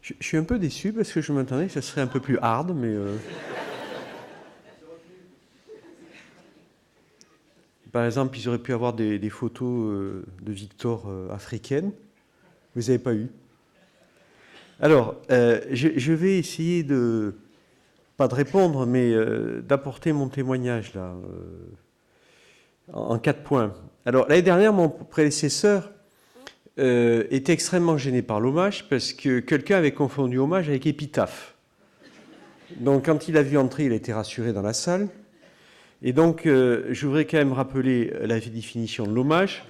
Je suis un peu déçu parce que je m'attendais que ça serait un peu plus hard, mais... Par exemple, ils auraient pu avoir des photos de Victor africaines. Vous n'avez pas eu. Alors, je vais essayer de... Pas de répondre, mais d'apporter mon témoignage, là, en 4 points. Alors, l'année dernière, mon prédécesseur était extrêmement gêné par l'hommage parce que quelqu'un avait confondu hommage avec épitaphe. Donc, quand il a vu entrer, il a été rassuré dans la salle. Et donc, je voudrais quand même rappeler la définition de l'hommage.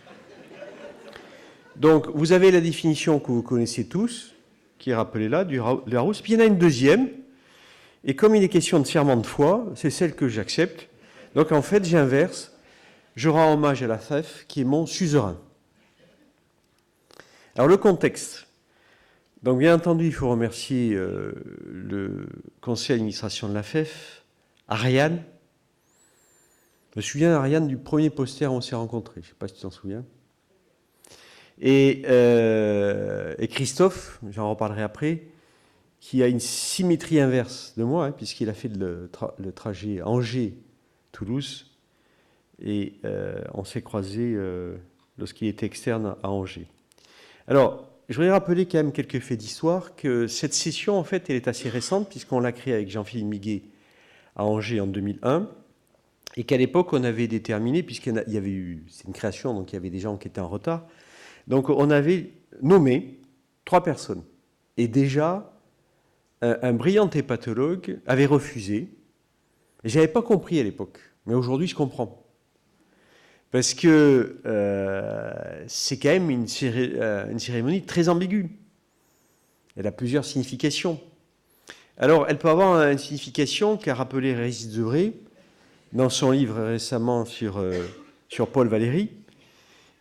Donc, vous avez la définition que vous connaissez tous, qui est rappelée là, du Larousse. Puis il y en a une deuxième. Et comme il est question de serment de foi, c'est celle que j'accepte. Donc, en fait, j'inverse. Je rends hommage à la FEF, qui est mon suzerain. Alors, le contexte. Donc, bien entendu, il faut remercier le conseil d'administration de la FEF, Ariane. Je me souviens, Ariane, du premier poster où on s'est rencontrés. Je ne sais pas si tu t'en souviens. Et Christophe, j'en reparlerai après, qui a une symétrie inverse de moi, puisqu'il a fait le trajet Angers-Toulouse. Et on s'est croisés lorsqu'il était externe à Angers. Alors, je voudrais rappeler quand même quelques faits d'histoire, que cette session, en fait, elle est assez récente, puisqu'on l'a créée avec Jean-Philippe Miguet à Angers en 2001, et qu'à l'époque, on avait déterminé, puisqu'il y avait eu, c'est une création, donc il y avait des gens qui étaient en retard, donc on avait nommé 3 personnes. Et déjà, un brillant hépatologue avait refusé, et je n'avais pas compris à l'époque, mais aujourd'hui, je comprends. Parce que c'est quand même une cérémonie très ambiguë. Elle a plusieurs significations. Alors, elle peut avoir une signification qu'a rappelé Régis Debray dans son livre récemment sur Paul Valéry.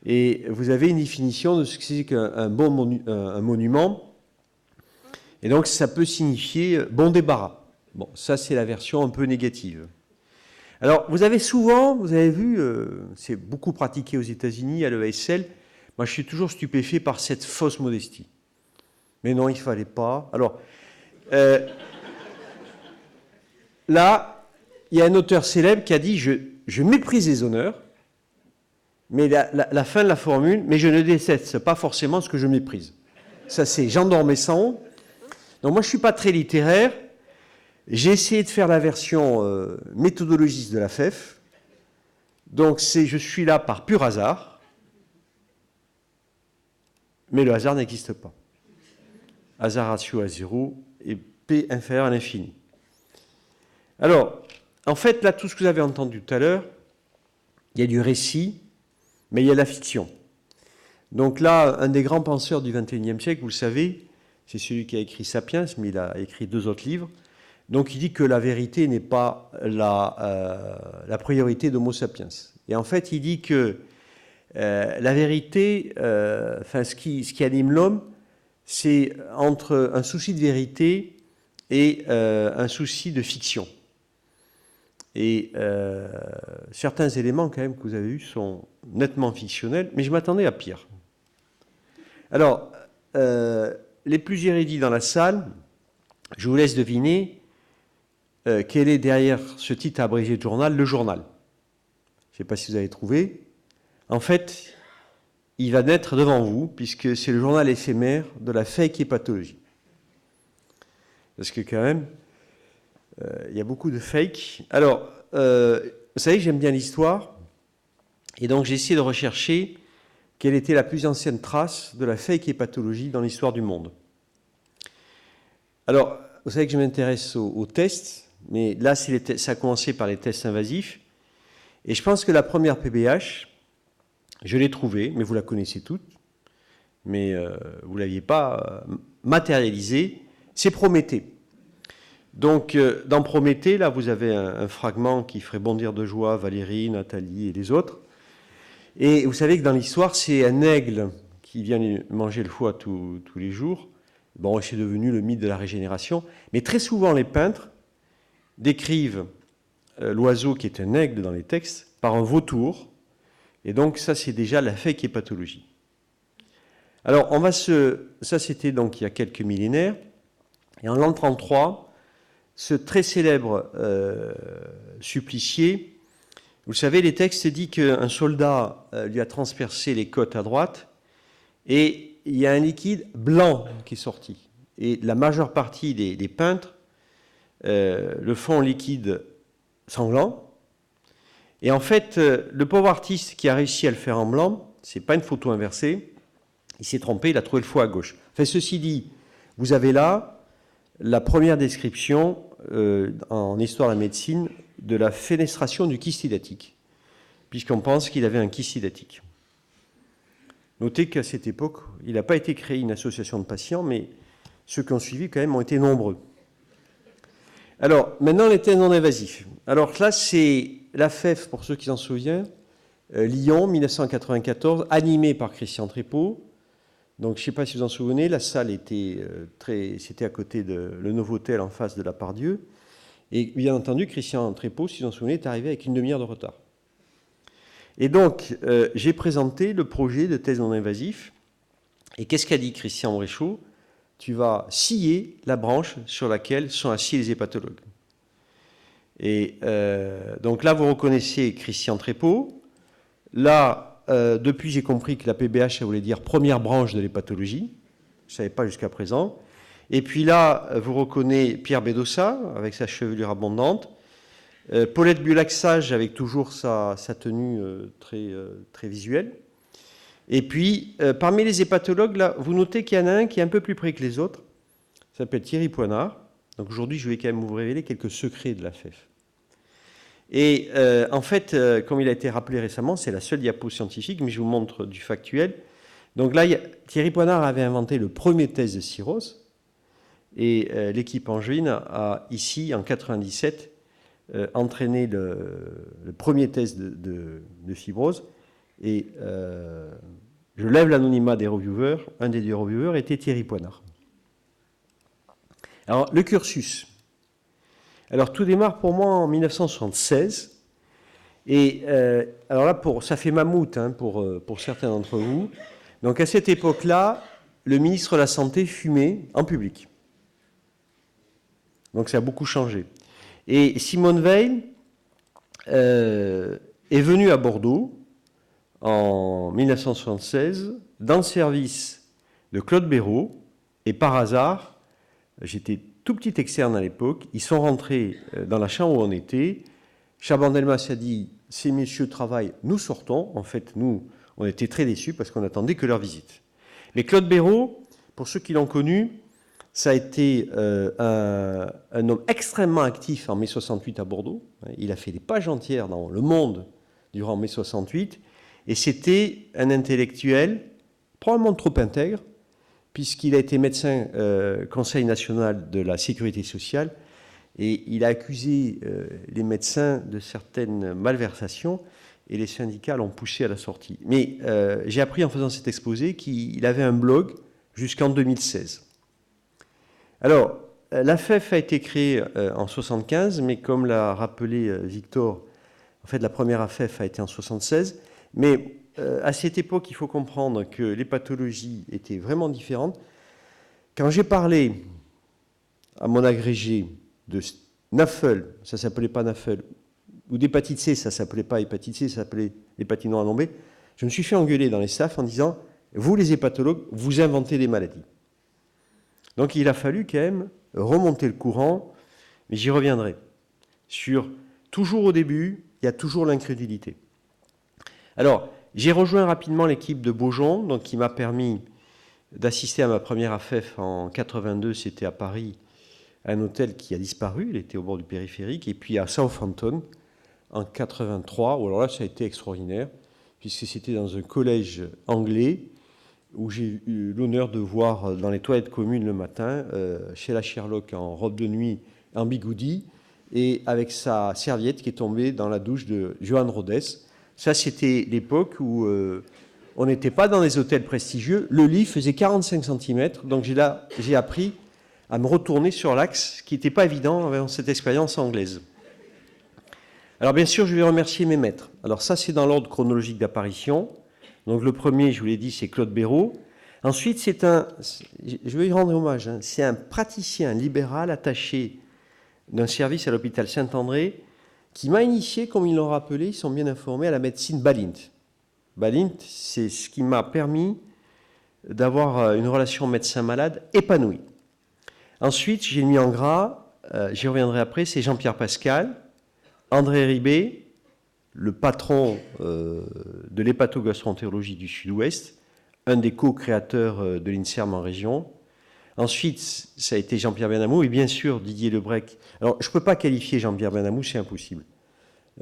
Et vous avez une définition de ce que c'est qu'un monument. Et donc, ça peut signifier bon débarras. Bon, ça, c'est la version un peu négative. Alors, vous avez vu, c'est beaucoup pratiqué aux États-Unis, à l'ESL. Moi, je suis toujours stupéfait par cette fausse modestie. Mais non, il ne fallait pas. Alors, là, il y a un auteur célèbre qui a dit je méprise les honneurs, mais la fin de la formule, mais je ne déteste pas forcément ce que je méprise. Ça, c'est Jean d'Ormesson. Donc, moi, je ne suis pas très littéraire. J'ai essayé de faire la version méthodologiste de la FEF. Donc, je suis là par pur hasard, mais le hasard n'existe pas. Hasard ratio à 0 et P inférieur à l'infini. Alors, en fait, là, tout ce que vous avez entendu tout à l'heure, il y a du récit, mais il y a la fiction. Donc là, un des grands penseurs du XXIe siècle, vous le savez, c'est celui qui a écrit Sapiens, mais il a écrit 2 autres livres. Donc il dit que la vérité n'est pas la priorité d'Homo sapiens. Et en fait, il dit que la vérité, ce qui anime l'homme, c'est entre un souci de vérité et un souci de fiction. Et certains éléments quand même que vous avez eus sont nettement fictionnels, mais je m'attendais à pire. Alors, les plus érudits dans la salle, je vous laisse deviner quel est derrière ce titre abrégé de journal, le journal. Je ne sais pas si vous avez trouvé. En fait, il va naître devant vous, puisque c'est le journal éphémère de la fake hépatologie. Parce que quand même, il y a beaucoup de fake. Alors, vous savez que j'aime bien l'histoire, et donc j'ai essayé de rechercher quelle était la plus ancienne trace de la fake hépatologie dans l'histoire du monde. Alors, vous savez que je m'intéresse aux tests, mais là, ça a commencé par les tests invasifs. Et je pense que la première PBH, je l'ai trouvée, mais vous la connaissez toutes, mais vous ne l'aviez pas matérialisée, c'est Prométhée. Donc, dans Prométhée, là, vous avez un fragment qui ferait bondir de joie Valérie, Nathalie et les autres. Et vous savez que dans l'histoire, c'est un aigle qui vient manger le foie tous les jours. Bon, c'est devenu le mythe de la régénération. Mais très souvent, les peintres décrivent l'oiseau qui est un aigle dans les textes par un vautour. Et donc, ça, c'est déjà la fake hépatologie. Alors, ça, c'était donc il y a quelques millénaires. Et en l'an 33, ce très célèbre supplicié, vous savez, les textes disent qu'un soldat lui a transpercé les côtes à droite et il y a un liquide blanc qui est sorti. Et la majeure partie des peintres le font en liquide sanglant. Et en fait, le pauvre artiste qui a réussi à le faire en blanc, c'est pas une photo inversée, il s'est trompé, il a trouvé le foie à gauche. Enfin, ceci dit, vous avez là la première description en histoire de la médecine de la fenestration du kyste hydatique, puisqu'on pense qu'il avait un kyste hydatique. Notez qu'à cette époque, il n'a pas été créé une association de patients, mais ceux qui ont suivi quand même ont été nombreux. Alors, maintenant, les thèses non invasifs. Alors là, c'est la FEF, pour ceux qui s'en souviennent, Lyon, 1994, animée par Christian Trépeau. Donc, je ne sais pas si vous en souvenez, la salle était c'était à côté de le Novotel, en face de la Pardieu. Et bien entendu, Christian Trépeau, si vous en souvenez, est arrivé avec une demi-heure de retard. Et donc, j'ai présenté le projet de thèse non invasif. Et qu'est-ce qu'a dit Christian Bréchot? Tu vas scier la branche sur laquelle sont assis les hépatologues. Et donc là, vous reconnaissez Christian Trépeau. Là, depuis, j'ai compris que la PBH, ça voulait dire première branche de l'hépatologie. Je ne savais pas jusqu'à présent. Et puis là, vous reconnaissez Pierre Bédossa, avec sa chevelure abondante. Paulette Bulac-Sage, avec toujours sa tenue très visuelle. Et puis, parmi les hépatologues, là, vous notez qu'il y en a un qui est un peu plus près que les autres. Il s'appelle Thierry Poinard. Donc aujourd'hui, je vais quand même vous révéler quelques secrets de la FEF. Et en fait, comme il a été rappelé récemment, c'est la seule diapo scientifique, mais je vous montre du factuel. Donc là, Thierry Poinard avait inventé le premier test de cirrhose. Et l'équipe angevine a, ici, en 1997, entraîné le premier test de fibrose. Et je lève l'anonymat des reviewers. Un des deux reviewers était Thierry Poinard. Alors, le cursus. Alors, tout démarre pour moi en 1976. Et alors là, ça fait mammouth pour certains d'entre vous. Donc, à cette époque-là, le ministre de la Santé fumait en public. Donc, ça a beaucoup changé. Et Simone Veil est venue à Bordeaux en 1976 dans le service de Claude Béraud. Et par hasard, j'étais tout petit externe à l'époque, ils sont rentrés dans la chambre où on était. Chaban-Delmas a dit « Ces messieurs travaillent, nous sortons ». En fait, nous, on était très déçus parce qu'on n'attendait que leur visite. Mais Claude Béraud, pour ceux qui l'ont connu, ça a été un homme extrêmement actif en mai 68 à Bordeaux. Il a fait des pages entières dans Le Monde durant mai 68. Et c'était un intellectuel probablement trop intègre, puisqu'il a été médecin Conseil national de la sécurité sociale, et il a accusé les médecins de certaines malversations, et les syndicats l'ont poussé à la sortie. Mais j'ai appris en faisant cet exposé qu'il avait un blog jusqu'en 2016. Alors, la FEF a été créée en 1975, mais comme l'a rappelé Victor, en fait, la première FEF a été en 1976. Mais à cette époque, il faut comprendre que les pathologies étaient vraiment différentes. Quand j'ai parlé à mon agrégé de NAFLD, ça ne s'appelait pas NAFLD, ou d'hépatite C, ça ne s'appelait pas hépatite C, ça s'appelait hépatite noire non B, je me suis fait engueuler dans les staffs en disant « Vous, les hépatologues, vous inventez des maladies ». Donc il a fallu quand même remonter le courant, mais j'y reviendrai. Toujours au début, il y a toujours l'incrédulité. Alors, j'ai rejoint rapidement l'équipe de Beaujon, donc qui m'a permis d'assister à ma première AFEF en 82, c'était à Paris, un hôtel qui a disparu, il était au bord du périphérique, et puis à Southampton en 83, où alors là ça a été extraordinaire, puisque c'était dans un collège anglais, où j'ai eu l'honneur de voir dans les toilettes communes le matin, Sheila Sherlock en robe de nuit, en bigoudi, et avec sa serviette qui est tombée dans la douche de Johan Rhodes. Ça, c'était l'époque où on n'était pas dans des hôtels prestigieux. Le lit faisait 45 cm, donc j'ai appris à me retourner sur l'axe, ce qui n'était pas évident avec cette expérience anglaise. Alors bien sûr, je vais remercier mes maîtres. Alors ça, c'est dans l'ordre chronologique d'apparition. Donc le premier, je vous l'ai dit, c'est Claude Béraud. Ensuite, je veux y rendre hommage, hein, c'est un praticien libéral attaché d'un service à l'hôpital Saint-André qui m'a initié, comme ils l'ont rappelé, ils sont bien informés, à la médecine Balint. Balint, c'est ce qui m'a permis d'avoir une relation médecin-malade épanouie. Ensuite, j'ai mis en gras, j'y reviendrai après, c'est Jean-Pierre Pascal, André Ribet, le patron de l'hépatogastroentérologie du Sud-Ouest, un des co-créateurs de l'INSERM en région. Ensuite, ça a été Jean-Pierre Benamou et bien sûr Didier Lebrec. Alors, je ne peux pas qualifier Jean-Pierre Benamou, c'est impossible.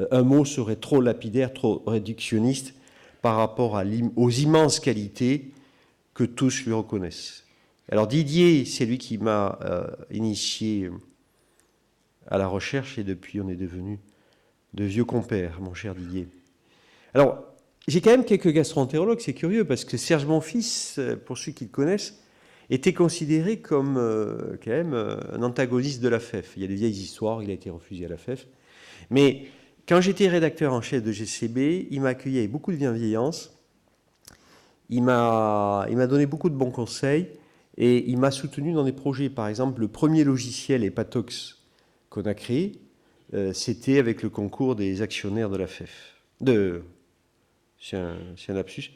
Un mot serait trop lapidaire, trop réductionniste par rapport aux immenses qualités que tous lui reconnaissent. Alors Didier, c'est lui qui m'a initié à la recherche et depuis on est devenus de vieux compères, mon cher Didier. Alors, j'ai quand même quelques gastro-entérologues, c'est curieux, parce que Serge Monfils, pour ceux qui le connaissent, était considéré comme quand même un antagoniste de la FEF. Il y a des vieilles histoires, il a été refusé à la FEF. Mais quand j'étais rédacteur en chef de GCB, il m'a accueilli avec beaucoup de bienveillance. Il m'a donné beaucoup de bons conseils et il m'a soutenu dans des projets. Par exemple, le premier logiciel Hepatox qu'on a créé, c'était avec le concours des actionnaires de la FEF. C'est un lapsus,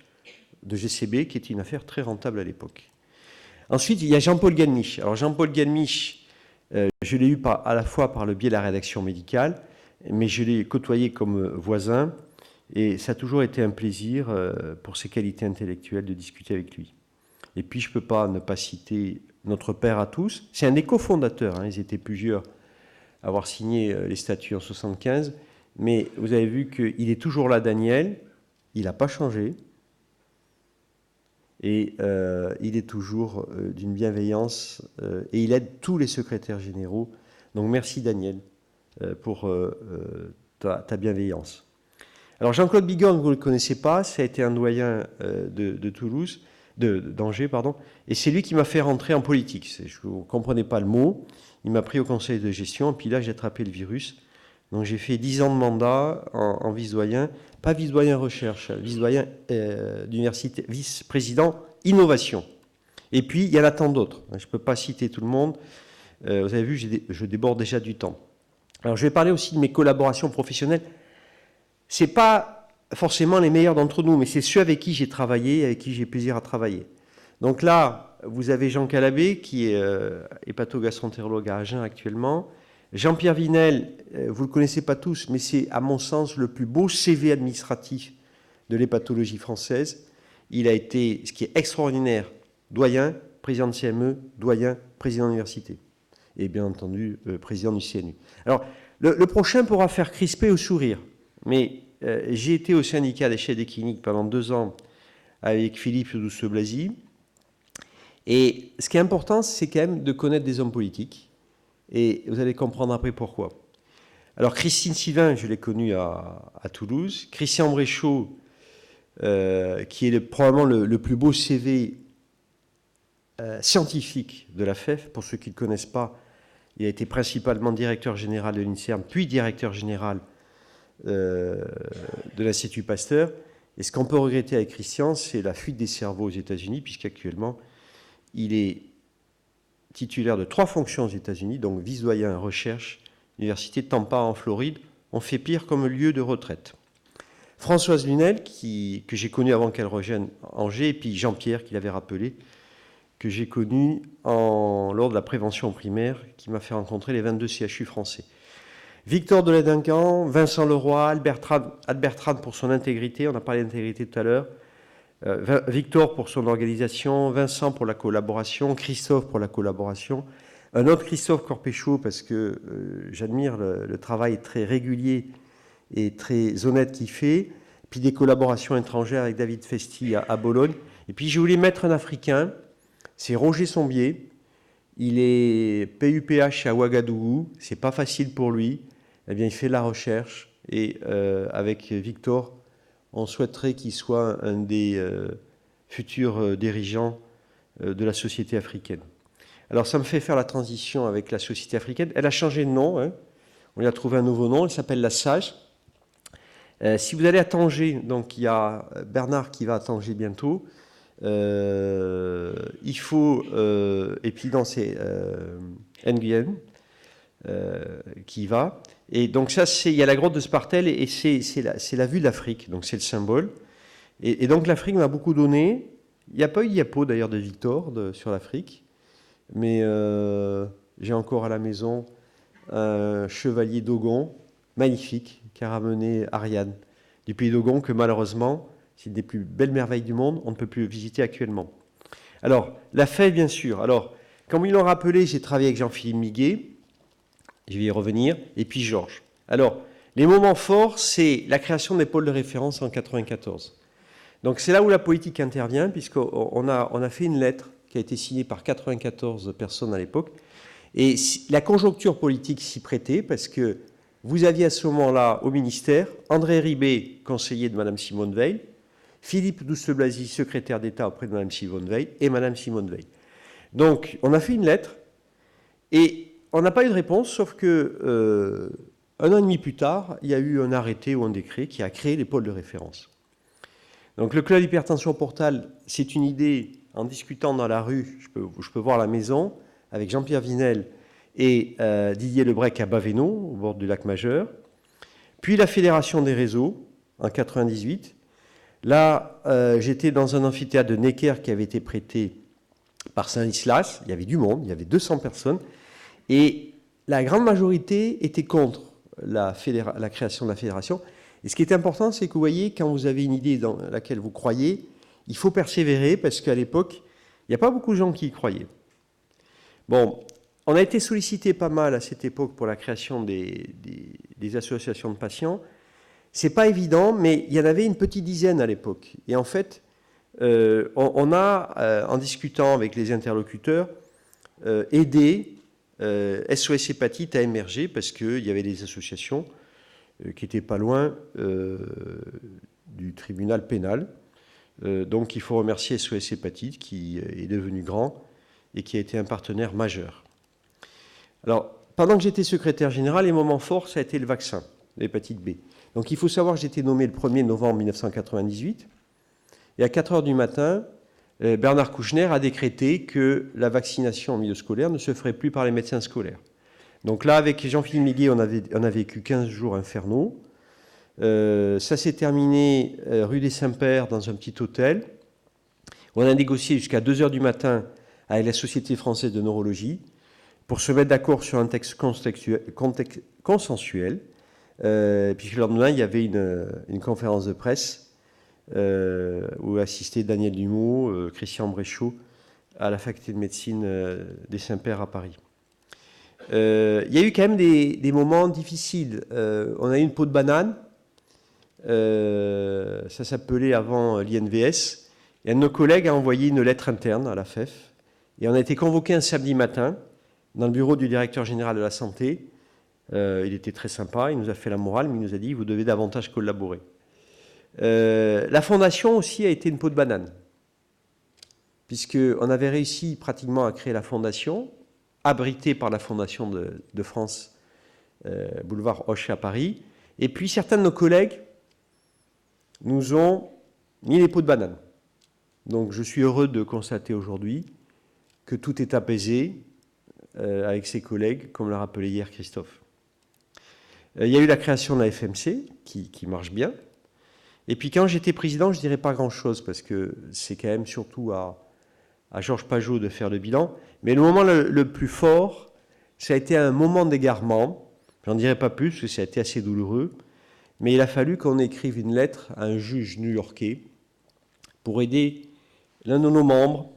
de GCB, qui était une affaire très rentable à l'époque. Ensuite, il y a Jean-Paul Ganmich. Alors Jean-Paul Ganmich, je l'ai eu à la fois par le biais de la rédaction médicale, mais je l'ai côtoyé comme voisin, et ça a toujours été un plaisir, pour ses qualités intellectuelles, de discuter avec lui. Et puis, je ne peux pas ne pas citer notre père à tous. C'est un des cofondateurs, hein, ils étaient plusieurs à avoir signé les statuts en 1975, mais vous avez vu qu'il est toujours là, Daniel, il n'a pas changé, et il est toujours d'une bienveillance, et il aide tous les secrétaires généraux. Donc merci Daniel pour ta bienveillance. Alors Jean-Claude Bigorne, vous ne le connaissez pas, ça a été un doyen de Toulouse, d'Angers, pardon, et c'est lui qui m'a fait rentrer en politique. Je ne comprenais pas le mot, il m'a pris au conseil de gestion, et puis là j'ai attrapé le virus. Donc j'ai fait 10 ans de mandat en vice-doyen, pas vice-doyen recherche, vice-doyen d'université, vice-président innovation. Et puis il y en a tant d'autres, je ne peux pas citer tout le monde, vous avez vu, je déborde déjà du temps. Alors je vais parler aussi de mes collaborations professionnelles. Ce n'est pas forcément les meilleurs d'entre nous, mais c'est ceux avec qui j'ai travaillé, avec qui j'ai plaisir à travailler. Donc là, vous avez Jean Calabé, qui est hépatogastroentérologue à Agen actuellement. Jean-Pierre Vinel, vous ne le connaissez pas tous, mais c'est à mon sens le plus beau CV administratif de l'hépatologie française. Il a été, ce qui est extraordinaire, doyen, président de CME, doyen, président d'université. Et bien entendu, président du CNU. Alors, le prochain pourra faire crisper au sourire. Mais j'ai été au syndicat des chefs des cliniques pendant 2 ans avec Philippe Douce-Blazy. Et ce qui est important, c'est quand même de connaître des hommes politiques. Et vous allez comprendre après pourquoi. Alors Christine Sylvain, je l'ai connue à Toulouse. Christian Bréchot, qui est probablement le plus beau CV scientifique de la FEF. Pour ceux qui ne le connaissent pas, il a été principalement directeur général de l'INSERM, puis directeur général de l'Institut Pasteur. Et ce qu'on peut regretter avec Christian, c'est la fuite des cerveaux aux États-Unis, puisqu'actuellement, il est titulaire de 3 fonctions aux États-Unis, donc vice-doyen recherche, Université de Tampa en Floride. On fait pire comme lieu de retraite. Françoise Lunel, que j'ai connue avant qu'elle rejoigne Angers, et puis Jean-Pierre, qui l'avait rappelé, que j'ai connu lors de la prévention primaire, qui m'a fait rencontrer les 22 CHU français. Victor Deledincan, Vincent Leroy, Albert Trane pour son intégrité, on a parlé d'intégrité tout à l'heure, Victor pour son organisation, Vincent pour la collaboration, Christophe pour la collaboration, un autre Christophe Corpéchaud parce que j'admire le travail très régulier et très honnête qu'il fait, puis des collaborations étrangères avec David Festi à Bologne. Et puis je voulais mettre un Africain, c'est Roger Sombier, il est PUPH à Ouagadougou, c'est pas facile pour lui, eh bien il fait de la recherche et avec Victor, on souhaiterait qu'il soit un des futurs dirigeants de la société africaine. Alors ça me fait faire la transition avec la société africaine. Elle a changé de nom, hein. On lui a trouvé un nouveau nom, elle s'appelle la SAGE. Si vous allez à Tanger, donc il y a Bernard qui va à Tanger bientôt, Il faut, et puis non, c'est Nguyen qui y va. Et donc ça, il y a la grotte de Spartel et c'est la vue de l'Afrique, donc c'est le symbole. Et donc l'Afrique m'a beaucoup donné. Il n'y a pas eu de diapo d'ailleurs de Victor sur l'Afrique, mais j'ai encore à la maison un chevalier Dogon, magnifique, qui a ramené Ariane du pays Dogon, que malheureusement, c'est une des plus belles merveilles du monde, on ne peut plus le visiter actuellement. Alors, la fête, bien sûr. Alors, comme ils l'ont rappelé, j'ai travaillé avec Jean-Philippe Miguet, je vais y revenir, et puis Georges. Alors, les moments forts, c'est la création des pôles de référence en 1994. Donc c'est là où la politique intervient, puisqu'on a fait une lettre qui a été signée par 94 personnes à l'époque, et la conjoncture politique s'y prêtait, parce que vous aviez à ce moment-là au ministère André Ribet, conseiller de Mme Simone Veil, Philippe Douste-Blazy, secrétaire d'État auprès de Mme Simone Veil, et Mme Simone Veil. Donc on a fait une lettre, et on n'a pas eu de réponse, sauf que un an et demi plus tard, il y a eu un arrêté ou un décret qui a créé les pôles de référence. Donc le club d'hypertension Portal, c'est une idée, en discutant dans la rue, je peux voir la maison, avec Jean-Pierre Vinel et Didier Lebrec à Bavéno, au bord du lac Majeur. Puis la Fédération des réseaux, en 98. Là, j'étais dans un amphithéâtre de Necker qui avait été prêté par Saint-Islas. Il y avait du monde, il y avait 200 personnes. Et la grande majorité était contre la création de la fédération. Et ce qui est important, c'est que vous voyez, quand vous avez une idée dans laquelle vous croyez, il faut persévérer, parce qu'à l'époque, il n'y a pas beaucoup de gens qui y croyaient. Bon, on a été sollicité pas mal à cette époque pour la création des associations de patients. C'est pas évident, mais il y en avait une petite dizaine à l'époque. Et en fait, on a, en discutant avec les interlocuteurs, aidé SOS Hépatite à émerger, parce qu'il y avait des associations qui n'étaient pas loin du tribunal pénal. Donc il faut remercier SOS Hépatite, qui est devenu grand et qui a été un partenaire majeur. Alors, pendant que j'étais secrétaire général, les moments forts, ça a été le vaccin, l'hépatite B. Donc il faut savoir que j'ai été nommé le 1er novembre 1998, et à 4 heures du matin, Bernard Kouchner a décrété que la vaccination en milieu scolaire ne se ferait plus par les médecins scolaires. Donc là, avec Jean-Philippe Miguet, on a vécu 15 jours infernaux. Ça s'est terminé rue des Saints-Pères, dans un petit hôtel. On a négocié jusqu'à 2 heures du matin avec la Société française de neurologie pour se mettre d'accord sur un texte consensuel. Puis le lendemain, il y avait une conférence de presse où assistaient Daniel Dumont, Christian Bréchot, à la faculté de médecine des Saints-Pères à Paris. Il y a eu quand même des moments difficiles. On a eu une peau de banane. Ça s'appelait avant l'INVS. Et un de nos collègues a envoyé une lettre interne à la FEF. Et on a été convoqué un samedi matin dans le bureau du directeur général de la santé. Il était très sympa, il nous a fait la morale, mais il nous a dit « vous devez davantage collaborer ». La fondation aussi a été une peau de banane, puisqu'on avait réussi pratiquement à créer la fondation, abritée par la Fondation de France, boulevard Hoche à Paris. Et puis certains de nos collègues nous ont mis les peaux de banane. Donc je suis heureux de constater aujourd'hui que tout est apaisé avec ses collègues, comme l'a rappelé hier Christophe. Il y a eu la création de la FMC, qui marche bien. Et puis quand j'étais président, je ne dirais pas grand-chose, parce que c'est quand même surtout à Georges Pajot de faire le bilan. Mais le moment le plus fort, ça a été un moment d'égarement. J'en dirai pas plus, parce que ça a été assez douloureux. Mais il a fallu qu'on écrive une lettre à un juge new-yorkais pour aider l'un de nos membres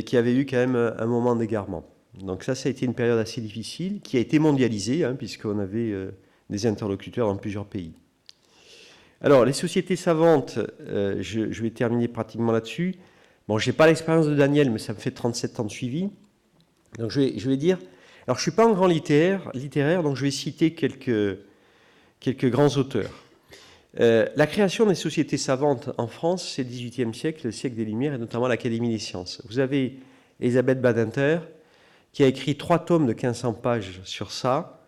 qui avait eu quand même un moment d'égarement. Donc ça a été une période assez difficile, qui a été mondialisée, puisqu'on avait des interlocuteurs dans plusieurs pays. Alors, les sociétés savantes, je vais terminer pratiquement là-dessus. Bon, je n'ai pas l'expérience de Daniel, mais ça me fait 37 ans de suivi. Donc je vais dire... Alors, je ne suis pas un grand littéraire, donc je vais citer quelques grands auteurs. La création des sociétés savantes en France, c'est le XVIIIe siècle, le siècle des Lumières, et notamment l'Académie des sciences. Vous avez Elisabeth Badinter, qui a écrit 3 tomes de 1500 pages sur ça.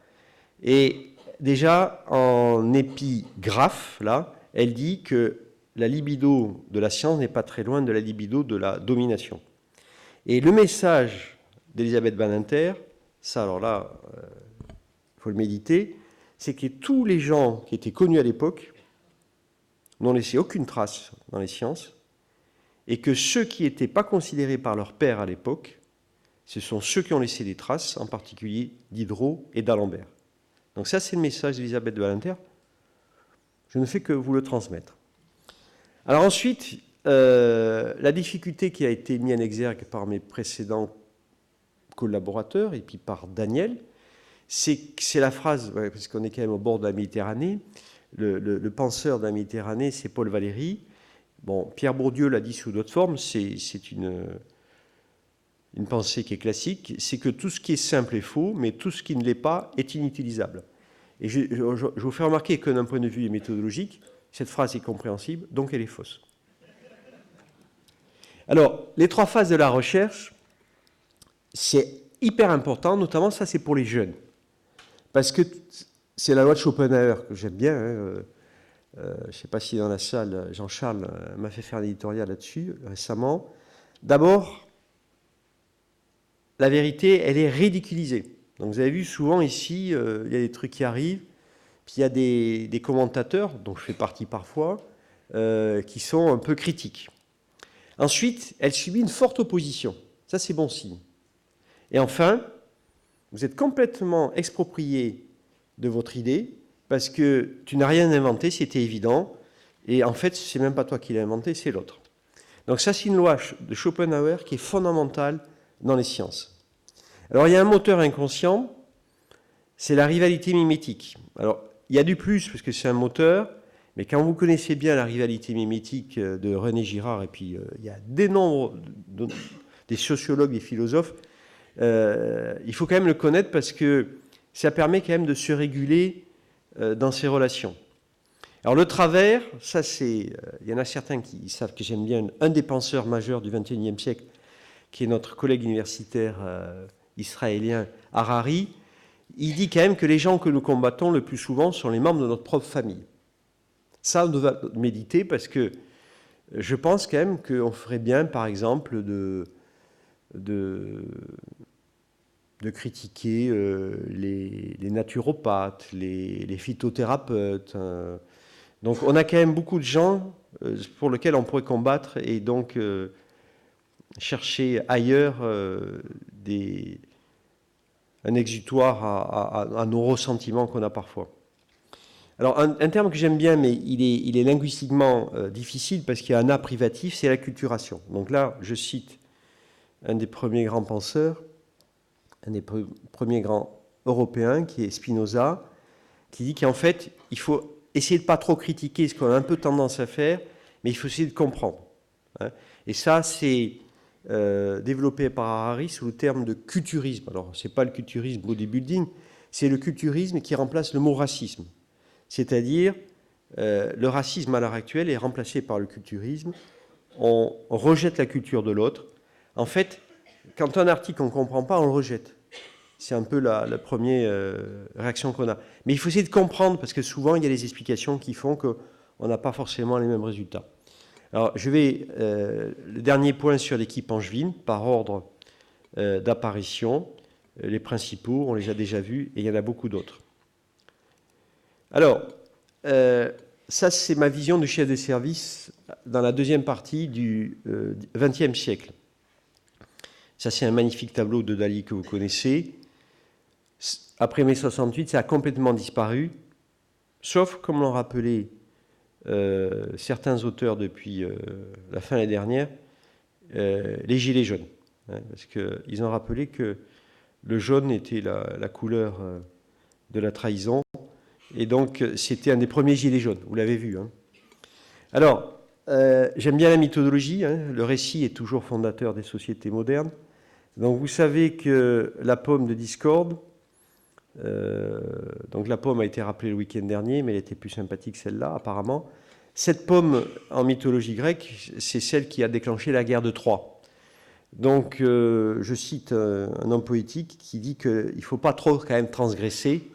Et déjà, en épigraphe, là, elle dit que la libido de la science n'est pas très loin de la libido de la domination. Et le message d'Elisabeth Badinter, ça alors là, il faut le méditer, c'est que tous les gens qui étaient connus à l'époque n'ont laissé aucune trace dans les sciences, et que ceux qui n'étaient pas considérés par leur père à l'époque, ce sont ceux qui ont laissé des traces, en particulier Diderot et d'Alembert. Donc ça, c'est le message d'Elisabeth Badinter. Je ne fais que vous le transmettre. Alors ensuite, la difficulté qui a été mise en exergue par mes précédents collaborateurs et puis par Daniel, c'est la phrase, parce qu'on est quand même au bord de la Méditerranée, le penseur de la Méditerranée, c'est Paul Valéry. Bon, Pierre Bourdieu l'a dit sous d'autres formes, c'est une pensée qui est classique, c'est que tout ce qui est simple est faux, mais tout ce qui ne l'est pas est inutilisable. Et je vous fais remarquer que d'un point de vue méthodologique, cette phrase est compréhensible, donc elle est fausse. Alors, les 3 phases de la recherche, c'est hyper important, notamment ça c'est pour les jeunes. Parce que c'est la loi de Schopenhauer que j'aime bien. Je ne sais pas si dans la salle, Jean-Charles m'a fait faire un éditorial là-dessus récemment. D'abord, la vérité, elle est ridiculisée. Donc vous avez vu souvent ici, il y a des trucs qui arrivent, puis il y a des commentateurs, dont je fais partie parfois, qui sont un peu critiques. Ensuite, elle subit une forte opposition. Ça, c'est bon signe. Et enfin, vous êtes complètement exproprié de votre idée, parce que tu n'as rien inventé, c'était évident, et en fait, c'est même pas toi qui l'as inventé, c'est l'autre. Donc ça, c'est une loi de Schopenhauer qui est fondamentale dans les sciences. Alors, il y a un moteur inconscient, c'est la rivalité mimétique. Alors, il y a du plus, parce que c'est un moteur, mais quand vous connaissez bien la rivalité mimétique de René Girard, et puis il y a des sociologues et philosophes, il faut quand même le connaître parce que ça permet quand même de se réguler dans ses relations. Alors le travers, ça c'est, il y en a certains qui savent que j'aime bien un des penseurs majeurs du XXIe siècle, qui est notre collègue universitaire israélien Harari. Il dit quand même que les gens que nous combattons le plus souvent sont les membres de notre propre famille. Ça, on doit méditer parce que je pense quand même qu'on ferait bien, par exemple, de critiquer les naturopathes, les phytothérapeutes. Donc on a quand même beaucoup de gens pour lesquels on pourrait combattre et donc chercher ailleurs un exutoire à nos ressentiments qu'on a parfois. Alors un terme que j'aime bien, mais il est linguistiquement difficile parce qu'il y a un A privatif, c'est l'acculturation. Donc là, je cite un des premiers grands penseurs, un des premiers grands européens, qui est Spinoza, qui dit qu'en fait, il faut essayer de ne pas trop critiquer ce qu'on a un peu tendance à faire, mais il faut essayer de comprendre. Et ça, c'est développé par Harari sous le terme de culturisme. Alors, ce n'est pas le culturisme bodybuilding, c'est le culturisme qui remplace le mot racisme. C'est-à-dire, le racisme à l'heure actuelle est remplacé par le culturisme. On rejette la culture de l'autre. En fait, quand un article on ne comprend pas, on le rejette. C'est un peu la première réaction qu'on a. Mais il faut essayer de comprendre, parce que souvent, il y a des explications qui font qu'on n'a pas forcément les mêmes résultats. Alors, je vais... le dernier point sur l'équipe angevine, par ordre d'apparition. Les principaux, on les a déjà vus, et il y en a beaucoup d'autres. Alors, ça, c'est ma vision du chef de service dans la deuxième partie du XXe siècle. Ça, c'est un magnifique tableau de Dali que vous connaissez. Après mai 68, ça a complètement disparu, sauf, comme l'ont rappelé certains auteurs depuis la fin de l'année dernière, les gilets jaunes. Parce qu'ils ont rappelé que le jaune était la couleur de la trahison. Et donc, c'était un des premiers gilets jaunes, vous l'avez vu. Alors, j'aime bien la mythologie, le récit est toujours fondateur des sociétés modernes. Donc, vous savez que la pomme de discorde, donc la pomme a été rappelée le week-end dernier, mais elle était plus sympathique celle-là, apparemment. Cette pomme, en mythologie grecque, c'est celle qui a déclenché la guerre de Troie. Donc, je cite un homme poétique qui dit qu'il ne faut pas trop quand même transgresser,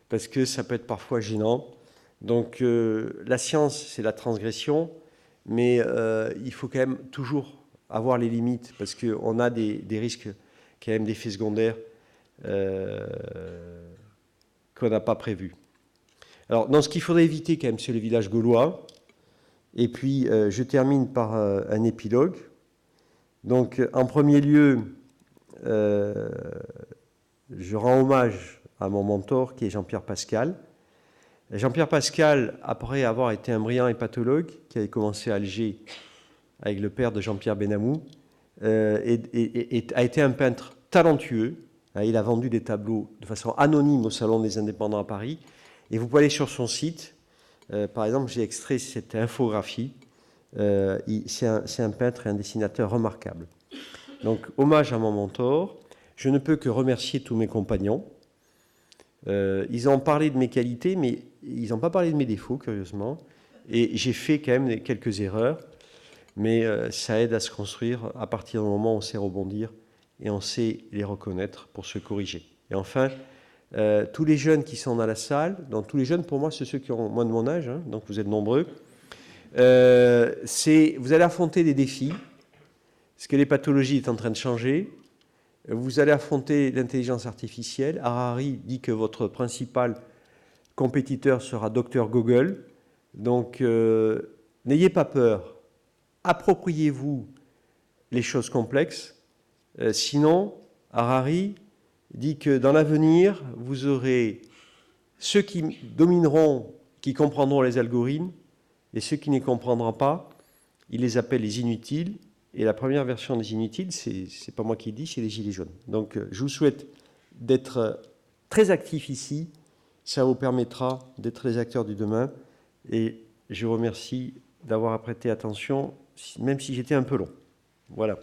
parce que ça peut être parfois gênant. Donc la science, c'est la transgression, mais il faut quand même toujours avoir les limites, parce qu'on a des risques, quand même d'effets secondaires qu'on n'a pas prévus. Alors, dans ce qu'il faudrait éviter quand même, c'est le village gaulois. Et puis, je termine par un épilogue. Donc, en premier lieu, je rends hommage à mon mentor, qui est Jean-Pierre Pascal. Jean-Pierre Pascal, après avoir été un brillant hépatologue, qui avait commencé à Alger avec le père de Jean-Pierre Benamou, a été un peintre talentueux. Il a vendu des tableaux de façon anonyme au Salon des Indépendants à Paris. Et vous pouvez aller sur son site. Par exemple, j'ai extrait cette infographie. C'est un peintre et un dessinateur remarquable. Donc, hommage à mon mentor. Je ne peux que remercier tous mes compagnons. Ils ont parlé de mes qualités, mais ils n'ont pas parlé de mes défauts, curieusement. Et j'ai fait quand même quelques erreurs. Mais ça aide à se construire à partir du moment où on sait rebondir et on sait les reconnaître pour se corriger. Et enfin, tous les jeunes qui sont dans la salle, donc tous les jeunes, pour moi, c'est ceux qui ont moins de mon âge, hein, donc vous êtes nombreux, vous allez affronter des défis, parce que les pathologies est en train de changer. Vous allez affronter l'intelligence artificielle. Harari dit que votre principal compétiteur sera Dr Google. Donc, n'ayez pas peur. Appropriez-vous les choses complexes. Sinon, Harari dit que dans l'avenir, vous aurez ceux qui domineront, qui comprendront les algorithmes, et ceux qui ne les comprendront pas, il les appelle les inutiles. Et la première version des inutiles, c'est pas moi qui le dis, c'est les Gilets jaunes. Donc, je vous souhaite d'être très actifs ici. Ça vous permettra d'être les acteurs du demain. Et je vous remercie d'avoir prêté attention, même si j'étais un peu long. Voilà.